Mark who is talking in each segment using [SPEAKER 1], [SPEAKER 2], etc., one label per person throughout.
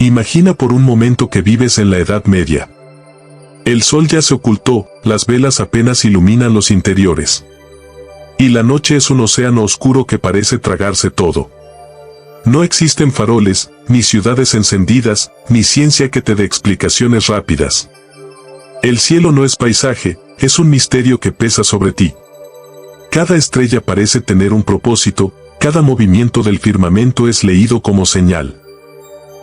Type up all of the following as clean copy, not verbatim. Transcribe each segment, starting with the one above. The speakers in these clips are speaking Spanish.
[SPEAKER 1] Imagina por un momento que vives en la Edad Media. El sol ya se ocultó, las velas apenas iluminan los interiores. Y la noche es un océano oscuro que parece tragarse todo. No existen faroles, ni ciudades encendidas, ni ciencia que te dé explicaciones rápidas. El cielo no es paisaje, es un misterio que pesa sobre ti. Cada estrella parece tener un propósito, cada movimiento del firmamento es leído como señal.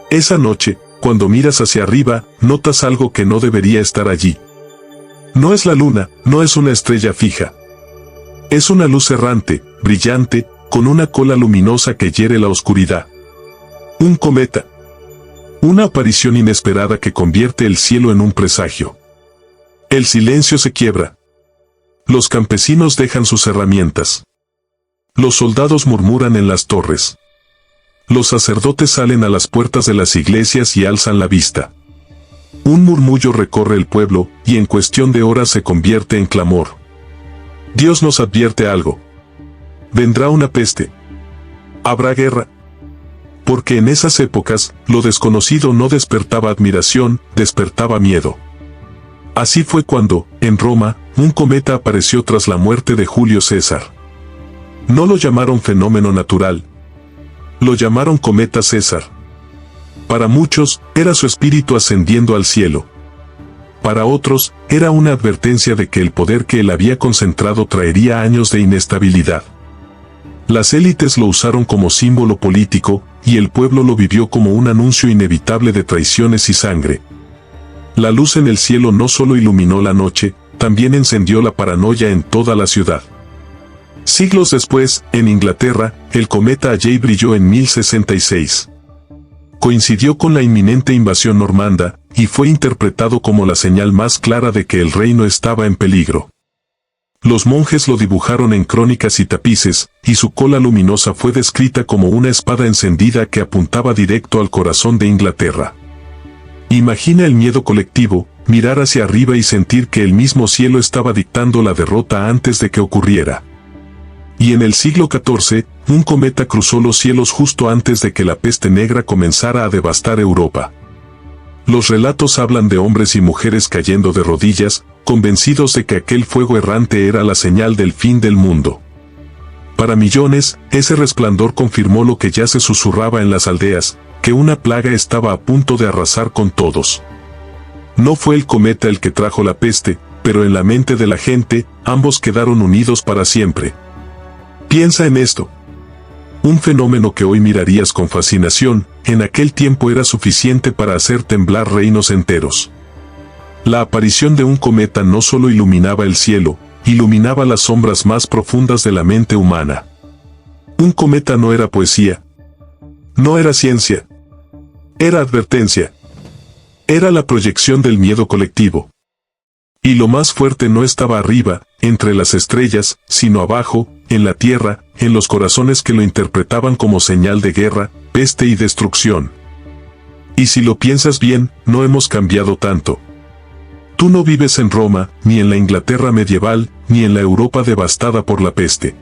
[SPEAKER 1] Esa noche, cuando miras hacia arriba, notas algo que no debería estar allí. No es la luna, no es una estrella fija. Es una luz errante, brillante, con una cola luminosa que hiere la oscuridad. Un cometa. Una aparición inesperada que convierte el cielo en un presagio. El silencio se quiebra. Los campesinos dejan sus herramientas. Los soldados murmuran en las torres. Los sacerdotes salen a las puertas de las iglesias y alzan la vista. Un murmullo recorre el pueblo, y en cuestión de horas se convierte en clamor. Dios nos advierte algo. Vendrá una peste. Habrá guerra. Porque en esas épocas, lo desconocido no despertaba admiración, despertaba miedo. Así fue cuando, en Roma, un cometa apareció tras la muerte de Julio César. No lo llamaron fenómeno natural. Lo llamaron cometa César. Para muchos, era su espíritu ascendiendo al cielo. Para otros, era una advertencia de que el poder que él había concentrado traería años de inestabilidad. Las élites lo usaron como símbolo político, y el pueblo lo vivió como un anuncio inevitable de traiciones y sangre. La luz en el cielo no solo iluminó la noche, también encendió la paranoia en toda la ciudad. Siglos después, en Inglaterra, el cometa Halley brilló en 1066. Coincidió con la inminente invasión normanda, y fue interpretado como la señal más clara de que el reino estaba en peligro. Los monjes lo dibujaron en crónicas y tapices, y su cola luminosa fue descrita como una espada encendida que apuntaba directo al corazón de Inglaterra. Imagina el miedo colectivo, mirar hacia arriba y sentir que el mismo cielo estaba dictando la derrota antes de que ocurriera. Y en el siglo XIV, un cometa cruzó los cielos justo antes de que la peste negra comenzara a devastar Europa. Los relatos hablan de hombres y mujeres cayendo de rodillas, convencidos de que aquel fuego errante era la señal del fin del mundo. Para millones, ese resplandor confirmó lo que ya se susurraba en las aldeas, que una plaga estaba a punto de arrasar con todos. No fue el cometa el que trajo la peste, pero en la mente de la gente, ambos quedaron unidos para siempre. Piensa en esto. Un fenómeno que hoy mirarías con fascinación, en aquel tiempo era suficiente para hacer temblar reinos enteros. La aparición de un cometa no solo iluminaba el cielo, iluminaba las sombras más profundas de la mente humana. Un cometa no era poesía. No era ciencia. Era advertencia. Era la proyección del miedo colectivo. Y lo más fuerte no estaba arriba, entre las estrellas, sino abajo, en la tierra, en los corazones que lo interpretaban como señal de guerra, peste y destrucción. Y si lo piensas bien, no hemos cambiado tanto. Tú no vives en Roma, ni en la Inglaterra medieval, ni en la Europa devastada por la peste.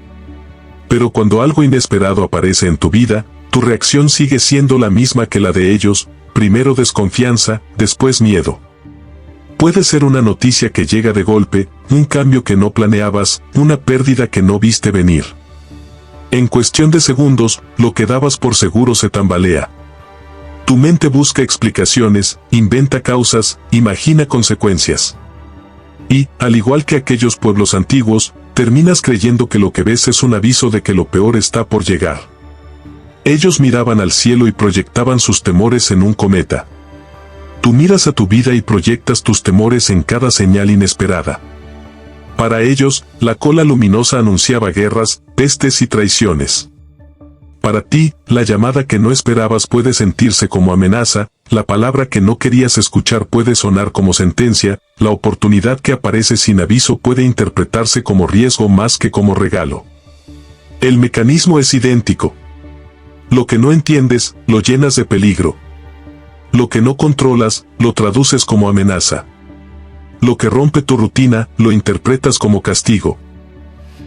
[SPEAKER 1] Pero cuando algo inesperado aparece en tu vida, tu reacción sigue siendo la misma que la de ellos, primero desconfianza, después miedo. Puede ser una noticia que llega de golpe, un cambio que no planeabas, una pérdida que no viste venir. En cuestión de segundos, lo que dabas por seguro se tambalea. Tu mente busca explicaciones, inventa causas, imagina consecuencias. Y, al igual que aquellos pueblos antiguos, terminas creyendo que lo que ves es un aviso de que lo peor está por llegar. Ellos miraban al cielo y proyectaban sus temores en un cometa. Tú miras a tu vida y proyectas tus temores en cada señal inesperada. Para ellos, la cola luminosa anunciaba guerras, pestes y traiciones. Para ti, la llamada que no esperabas puede sentirse como amenaza, la palabra que no querías escuchar puede sonar como sentencia, la oportunidad que aparece sin aviso puede interpretarse como riesgo más que como regalo. El mecanismo es idéntico. Lo que no entiendes, lo llenas de peligro. Lo que no controlas, lo traduces como amenaza. Lo que rompe tu rutina, lo interpretas como castigo.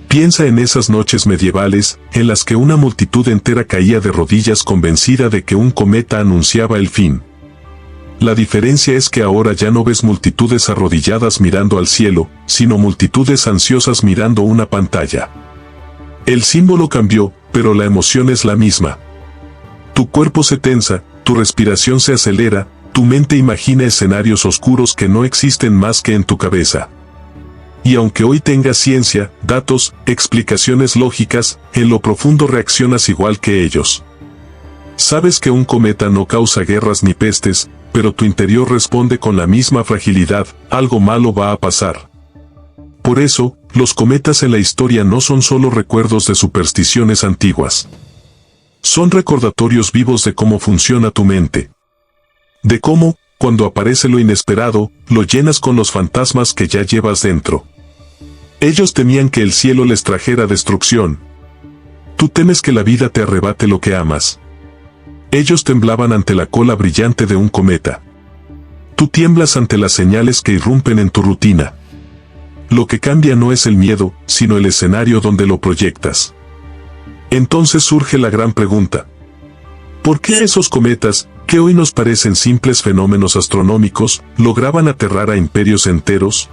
[SPEAKER 1] Piensa en esas noches medievales, en las que una multitud entera caía de rodillas convencida de que un cometa anunciaba el fin. La diferencia es que ahora ya no ves multitudes arrodilladas mirando al cielo, sino multitudes ansiosas mirando una pantalla. El símbolo cambió, pero la emoción es la misma. Tu cuerpo se tensa, tu respiración se acelera, tu mente imagina escenarios oscuros que no existen más que en tu cabeza. Y aunque hoy tengas ciencia, datos, explicaciones lógicas, en lo profundo reaccionas igual que ellos. Sabes que un cometa no causa guerras ni pestes, pero tu interior responde con la misma fragilidad, algo malo va a pasar. Por eso, los cometas en la historia no son solo recuerdos de supersticiones antiguas. Son recordatorios vivos de cómo funciona tu mente. De cómo, cuando aparece lo inesperado, lo llenas con los fantasmas que ya llevas dentro. Ellos temían que el cielo les trajera destrucción. Tú temes que la vida te arrebate lo que amas. Ellos temblaban ante la cola brillante de un cometa. Tú tiemblas ante las señales que irrumpen en tu rutina. Lo que cambia no es el miedo, sino el escenario donde lo proyectas. Entonces surge la gran pregunta. ¿Por qué esos cometas, que hoy nos parecen simples fenómenos astronómicos, lograban aterrar a imperios enteros?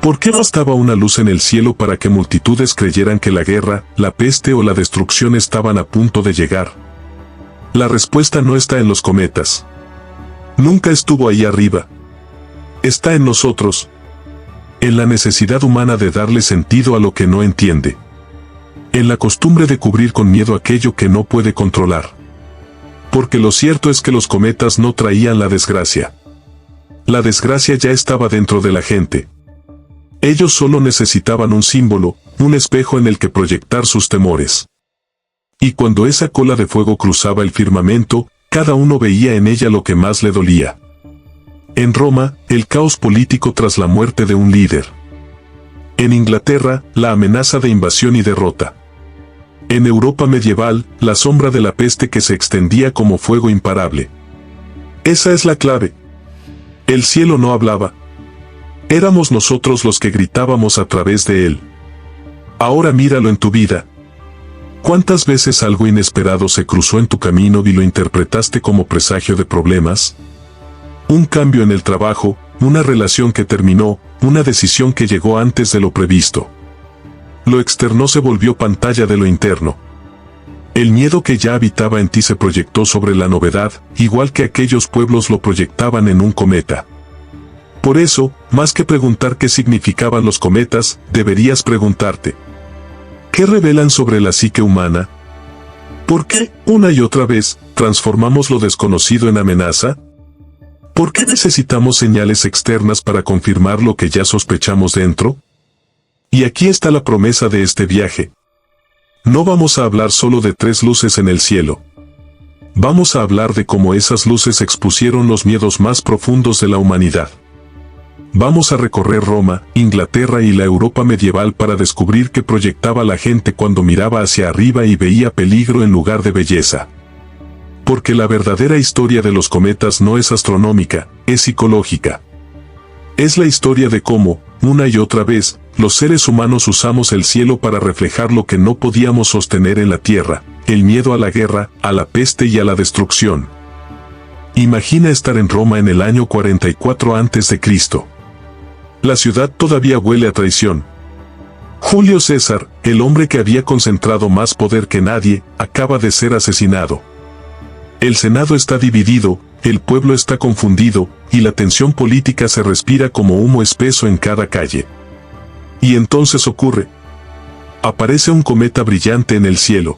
[SPEAKER 1] ¿Por qué bastaba una luz en el cielo para que multitudes creyeran que la guerra, la peste o la destrucción estaban a punto de llegar? La respuesta no está en los cometas. Nunca estuvo ahí arriba. Está en nosotros. En la necesidad humana de darle sentido a lo que no entiende. En la costumbre de cubrir con miedo aquello que no puede controlar. Porque lo cierto es que los cometas no traían la desgracia. La desgracia ya estaba dentro de la gente. Ellos solo necesitaban un símbolo, un espejo en el que proyectar sus temores. Y cuando esa cola de fuego cruzaba el firmamento, cada uno veía en ella lo que más le dolía. En Roma, el caos político tras la muerte de un líder. En Inglaterra, la amenaza de invasión y derrota. En Europa medieval, la sombra de la peste que se extendía como fuego imparable. Esa es la clave. El cielo no hablaba. Éramos nosotros los que gritábamos a través de él. Ahora míralo en tu vida. ¿Cuántas veces algo inesperado se cruzó en tu camino y lo interpretaste como presagio de problemas? Un cambio en el trabajo, una relación que terminó, una decisión que llegó antes de lo previsto. Lo externo se volvió pantalla de lo interno. El miedo que ya habitaba en ti se proyectó sobre la novedad, igual que aquellos pueblos lo proyectaban en un cometa. Por eso, más que preguntar qué significaban los cometas, deberías preguntarte: ¿qué revelan sobre la psique humana? ¿Por qué, una y otra vez, transformamos lo desconocido en amenaza? ¿Por qué necesitamos señales externas para confirmar lo que ya sospechamos dentro? Y aquí está la promesa de este viaje. No vamos a hablar solo de 3 luces en el cielo. Vamos a hablar de cómo esas luces expusieron los miedos más profundos de la humanidad. Vamos a recorrer Roma, Inglaterra y la Europa medieval para descubrir qué proyectaba la gente cuando miraba hacia arriba y veía peligro en lugar de belleza. Porque la verdadera historia de los cometas no es astronómica, es psicológica. Es la historia de cómo, una y otra vez, los seres humanos usamos el cielo para reflejar lo que no podíamos sostener en la tierra, el miedo a la guerra, a la peste y a la destrucción. Imagina estar en Roma en el año 44 a.C. La ciudad todavía huele a traición. Julio César, el hombre que había concentrado más poder que nadie, acaba de ser asesinado. El Senado está dividido, el pueblo está confundido, y la tensión política se respira como humo espeso en cada calle. Y entonces ocurre. Aparece un cometa brillante en el cielo.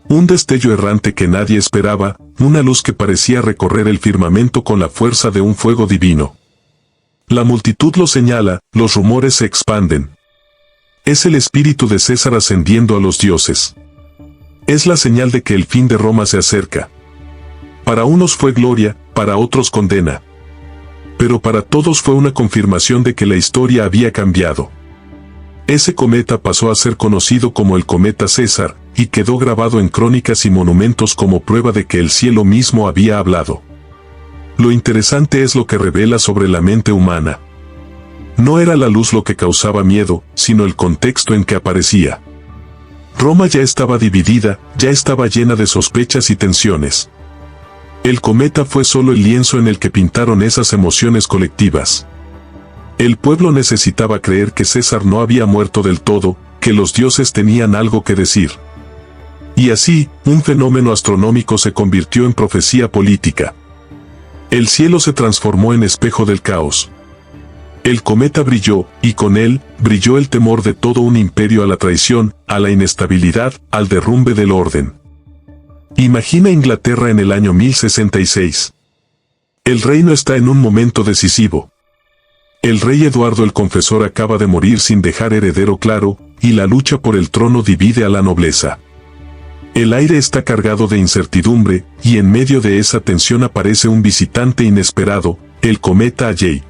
[SPEAKER 1] Un destello errante que nadie esperaba, una luz que parecía recorrer el firmamento con la fuerza de un fuego divino. La multitud lo señala, los rumores se expanden. Es el espíritu de César ascendiendo a los dioses. Es la señal de que el fin de Roma se acerca. Para unos fue gloria, para otros condena. Pero para todos fue una confirmación de que la historia había cambiado. Ese cometa pasó a ser conocido como el cometa César, y quedó grabado en crónicas y monumentos como prueba de que el cielo mismo había hablado. Lo interesante es lo que revela sobre la mente humana. No era la luz lo que causaba miedo, sino el contexto en que aparecía. Roma ya estaba dividida, ya estaba llena de sospechas y tensiones. El cometa fue solo el lienzo en el que pintaron esas emociones colectivas. El pueblo necesitaba creer que César no había muerto del todo, que los dioses tenían algo que decir. Y así, un fenómeno astronómico se convirtió en profecía política. El cielo se transformó en espejo del caos. El cometa brilló, y con él, brilló el temor de todo un imperio a la traición, a la inestabilidad, al derrumbe del orden. Imagina Inglaterra en el año 1066. El reino está en un momento decisivo. El rey Eduardo el Confesor acaba de morir sin dejar heredero claro, y la lucha por el trono divide a la nobleza. El aire está cargado de incertidumbre, y en medio de esa tensión aparece un visitante inesperado, el cometa Halley.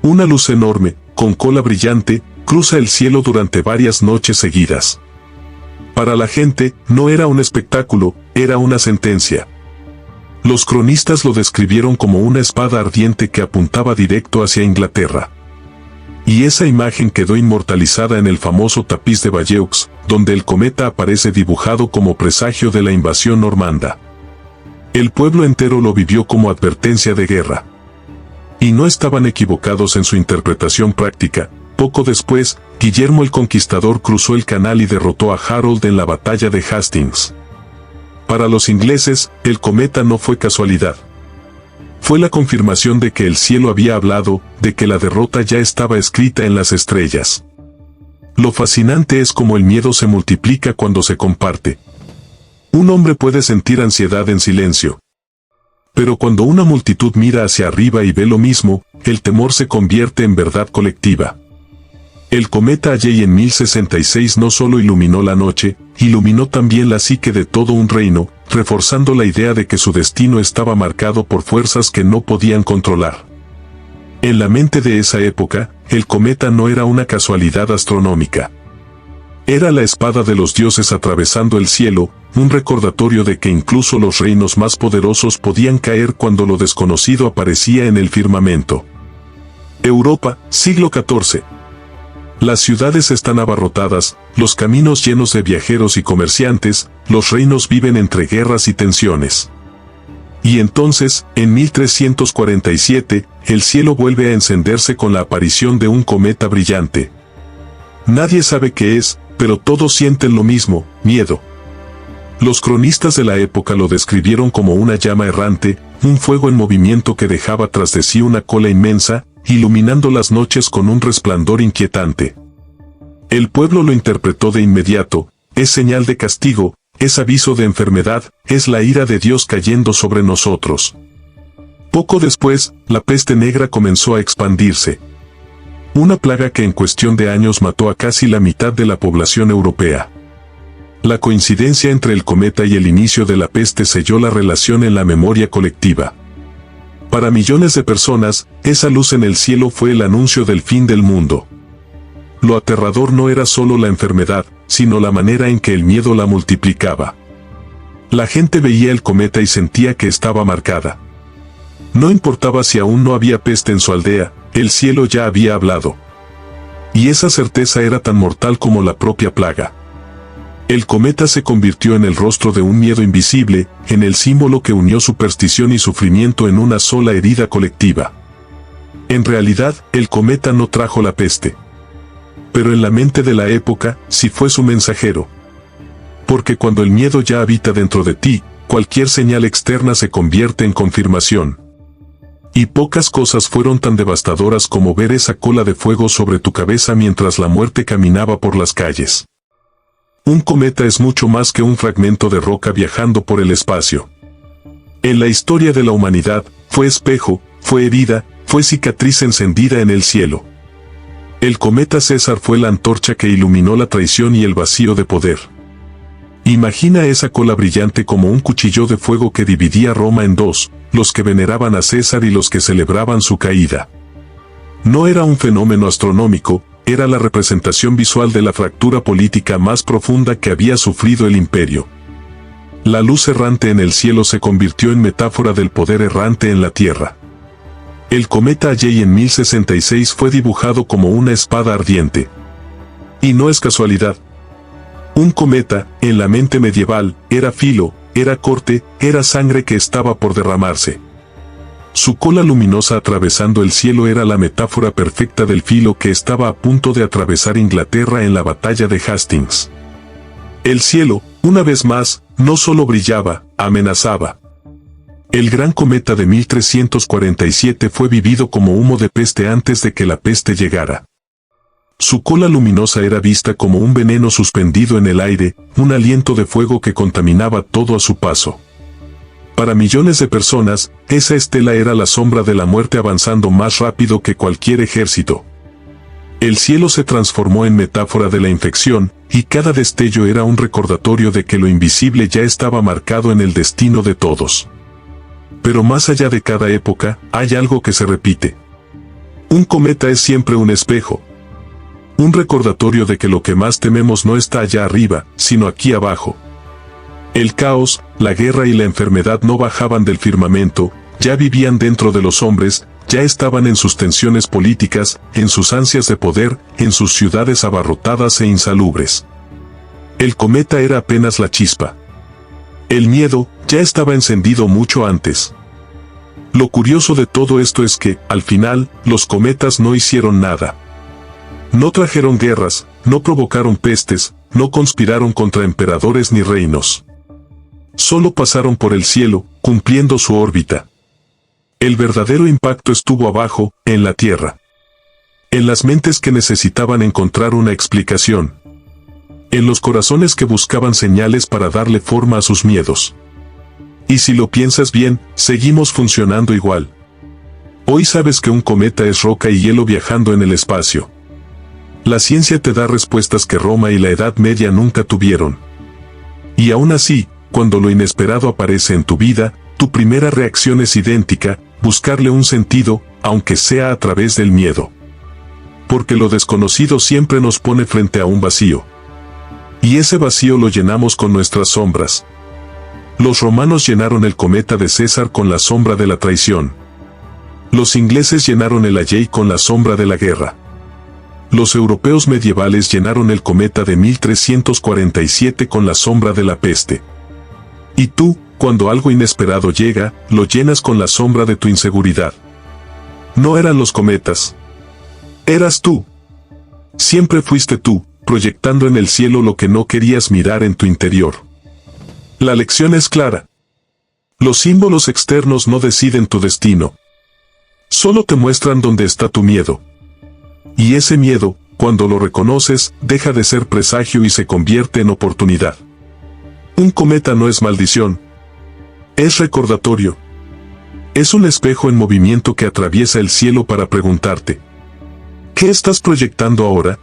[SPEAKER 1] Una luz enorme, con cola brillante, cruza el cielo durante varias noches seguidas. Para la gente, no era un espectáculo, era una sentencia. Los cronistas lo describieron como una espada ardiente que apuntaba directo hacia Inglaterra. Y esa imagen quedó inmortalizada en el famoso tapiz de Bayeux, donde el cometa aparece dibujado como presagio de la invasión normanda. El pueblo entero lo vivió como advertencia de guerra. Y no estaban equivocados en su interpretación práctica. Poco después, Guillermo el Conquistador cruzó el canal y derrotó a Harold en la batalla de Hastings. Para los ingleses, el cometa no fue casualidad. Fue la confirmación de que el cielo había hablado, de que la derrota ya estaba escrita en las estrellas. Lo fascinante es cómo el miedo se multiplica cuando se comparte. Un hombre puede sentir ansiedad en silencio. Pero cuando una multitud mira hacia arriba y ve lo mismo, el temor se convierte en verdad colectiva. El cometa Halley en 1066 no solo iluminó la noche, iluminó también la psique de todo un reino, reforzando la idea de que su destino estaba marcado por fuerzas que no podían controlar. En la mente de esa época, el cometa no era una casualidad astronómica. Era la espada de los dioses atravesando el cielo, un recordatorio de que incluso los reinos más poderosos podían caer cuando lo desconocido aparecía en el firmamento. Europa, siglo XIV. Las ciudades están abarrotadas, los caminos llenos de viajeros y comerciantes, los reinos viven entre guerras y tensiones. Y entonces, en 1347, el cielo vuelve a encenderse con la aparición de un cometa brillante. Nadie sabe qué es, pero todos sienten lo mismo, miedo. Los cronistas de la época lo describieron como una llama errante, un fuego en movimiento que dejaba tras de sí una cola inmensa, iluminando las noches con un resplandor inquietante. El pueblo lo interpretó de inmediato, es señal de castigo, es aviso de enfermedad, es la ira de Dios cayendo sobre nosotros. Poco después, la peste negra comenzó a expandirse. Una plaga que en cuestión de años mató a casi la mitad de la población europea. La coincidencia entre el cometa y el inicio de la peste selló la relación en la memoria colectiva. Para millones de personas, esa luz en el cielo fue el anuncio del fin del mundo. Lo aterrador no era solo la enfermedad, sino la manera en que el miedo la multiplicaba. La gente veía el cometa y sentía que estaba marcada. No importaba si aún no había peste en su aldea, el cielo ya había hablado. Y esa certeza era tan mortal como la propia plaga. El cometa se convirtió en el rostro de un miedo invisible, en el símbolo que unió superstición y sufrimiento en una sola herida colectiva. En realidad, el cometa no trajo la peste. Pero en la mente de la época, sí fue su mensajero. Porque cuando el miedo ya habita dentro de ti, cualquier señal externa se convierte en confirmación. Y pocas cosas fueron tan devastadoras como ver esa cola de fuego sobre tu cabeza mientras la muerte caminaba por las calles. Un cometa es mucho más que un fragmento de roca viajando por el espacio. En la historia de la humanidad, fue espejo, fue herida, fue cicatriz encendida en el cielo. El cometa César fue la antorcha que iluminó la traición y el vacío de poder. Imagina esa cola brillante como un cuchillo de fuego que dividía Roma en dos, los que veneraban a César y los que celebraban su caída. No era un fenómeno astronómico, era la representación visual de la fractura política más profunda que había sufrido el imperio. La luz errante en el cielo se convirtió en metáfora del poder errante en la tierra. El cometa Halley en 1066 fue dibujado como una espada ardiente. Y no es casualidad. Un cometa, en la mente medieval, era filo, era corte, era sangre que estaba por derramarse. Su cola luminosa atravesando el cielo era la metáfora perfecta del filo que estaba a punto de atravesar Inglaterra en la batalla de Hastings. El cielo, una vez más, no solo brillaba, amenazaba. El gran cometa de 1347 fue vivido como humo de peste antes de que la peste llegara. Su cola luminosa era vista como un veneno suspendido en el aire, un aliento de fuego que contaminaba todo a su paso. Para millones de personas, esa estela era la sombra de la muerte avanzando más rápido que cualquier ejército. El cielo se transformó en metáfora de la infección, y cada destello era un recordatorio de que lo invisible ya estaba marcado en el destino de todos. Pero más allá de cada época, hay algo que se repite. Un cometa es siempre un espejo. Un recordatorio de que lo que más tememos no está allá arriba, sino aquí abajo. El caos, la guerra y la enfermedad no bajaban del firmamento, ya vivían dentro de los hombres, ya estaban en sus tensiones políticas, en sus ansias de poder, en sus ciudades abarrotadas e insalubres. El cometa era apenas la chispa. El miedo ya estaba encendido mucho antes. Lo curioso de todo esto es que, al final, los cometas no hicieron nada. No trajeron guerras, no provocaron pestes, no conspiraron contra emperadores ni reinos. Solo pasaron por el cielo, cumpliendo su órbita. El verdadero impacto estuvo abajo, en la tierra. En las mentes que necesitaban encontrar una explicación. En los corazones que buscaban señales para darle forma a sus miedos. Y si lo piensas bien, seguimos funcionando igual. Hoy sabes que un cometa es roca y hielo viajando en el espacio. La ciencia te da respuestas que Roma y la Edad Media nunca tuvieron. Y aún así, cuando lo inesperado aparece en tu vida, tu primera reacción es idéntica, buscarle un sentido, aunque sea a través del miedo. Porque lo desconocido siempre nos pone frente a un vacío. Y ese vacío lo llenamos con nuestras sombras. Los romanos llenaron el cometa de César con la sombra de la traición. Los ingleses llenaron el Halley con la sombra de la guerra. Los europeos medievales llenaron el cometa de 1347 con la sombra de la peste. Y tú, cuando algo inesperado llega, lo llenas con la sombra de tu inseguridad. No eran los cometas. Eras tú. Siempre fuiste tú, proyectando en el cielo lo que no querías mirar en tu interior. La lección es clara. Los símbolos externos no deciden tu destino. Solo te muestran dónde está tu miedo. Y ese miedo, cuando lo reconoces, deja de ser presagio y se convierte en oportunidad. Un cometa no es maldición. Es recordatorio. Es un espejo en movimiento que atraviesa el cielo para preguntarte: ¿qué estás proyectando ahora?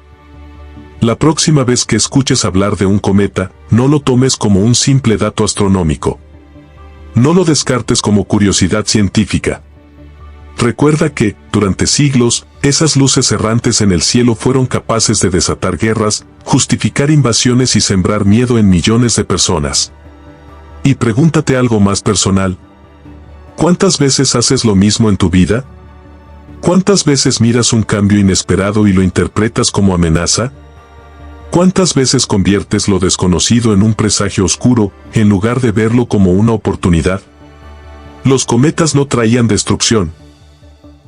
[SPEAKER 1] La próxima vez que escuches hablar de un cometa, no lo tomes como un simple dato astronómico. No lo descartes como curiosidad científica. Recuerda que, durante siglos, esas luces errantes en el cielo fueron capaces de desatar guerras, justificar invasiones y sembrar miedo en millones de personas. Y pregúntate algo más personal. ¿Cuántas veces haces lo mismo en tu vida? ¿Cuántas veces miras un cambio inesperado y lo interpretas como amenaza? ¿Cuántas veces conviertes lo desconocido en un presagio oscuro, en lugar de verlo como una oportunidad? Los cometas no traían destrucción.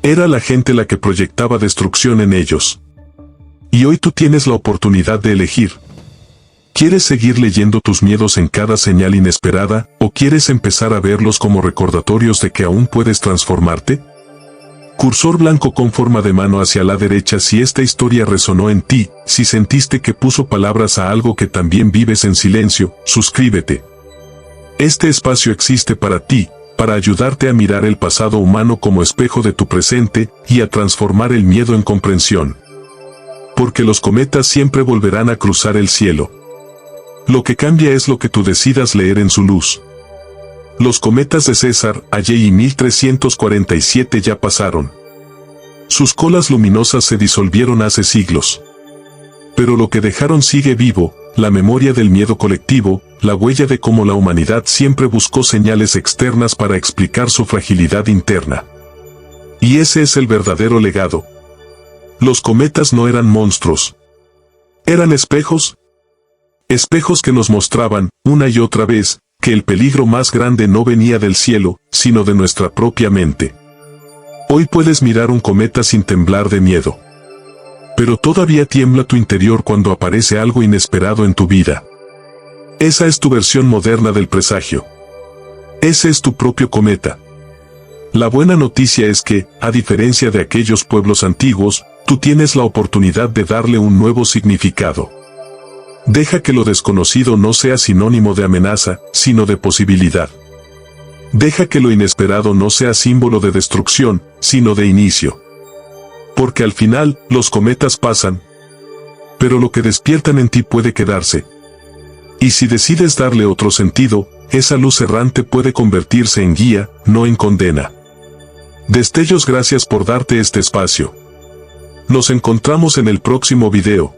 [SPEAKER 1] Era la gente la que proyectaba destrucción en ellos. Y hoy tú tienes la oportunidad de elegir. ¿Quieres seguir leyendo tus miedos en cada señal inesperada, o quieres empezar a verlos como recordatorios de que aún puedes transformarte? Cursor blanco con forma de mano hacia la derecha si esta historia resonó en ti, si sentiste que puso palabras a algo que también vives en silencio, suscríbete. Este espacio existe para ti, para ayudarte a mirar el pasado humano como espejo de tu presente, y a transformar el miedo en comprensión. Porque los cometas siempre volverán a cruzar el cielo. Lo que cambia es lo que tú decidas leer en su luz. Los cometas de César, Halley y 1347 ya pasaron. Sus colas luminosas se disolvieron hace siglos. Pero lo que dejaron sigue vivo, la memoria del miedo colectivo, la huella de cómo la humanidad siempre buscó señales externas para explicar su fragilidad interna. Y ese es el verdadero legado. Los cometas no eran monstruos. Eran espejos. Espejos que nos mostraban, una y otra vez, que el peligro más grande no venía del cielo, sino de nuestra propia mente. Hoy puedes mirar un cometa sin temblar de miedo. Pero todavía tiembla tu interior cuando aparece algo inesperado en tu vida. Esa es tu versión moderna del presagio. Ese es tu propio cometa. La buena noticia es que, a diferencia de aquellos pueblos antiguos, tú tienes la oportunidad de darle un nuevo significado. Deja que lo desconocido no sea sinónimo de amenaza, sino de posibilidad. Deja que lo inesperado no sea símbolo de destrucción, sino de inicio. Porque al final, los cometas pasan. Pero lo que despiertan en ti puede quedarse. Y si decides darle otro sentido, esa luz errante puede convertirse en guía, no en condena. Destellos, gracias por darte este espacio. Nos encontramos en el próximo video.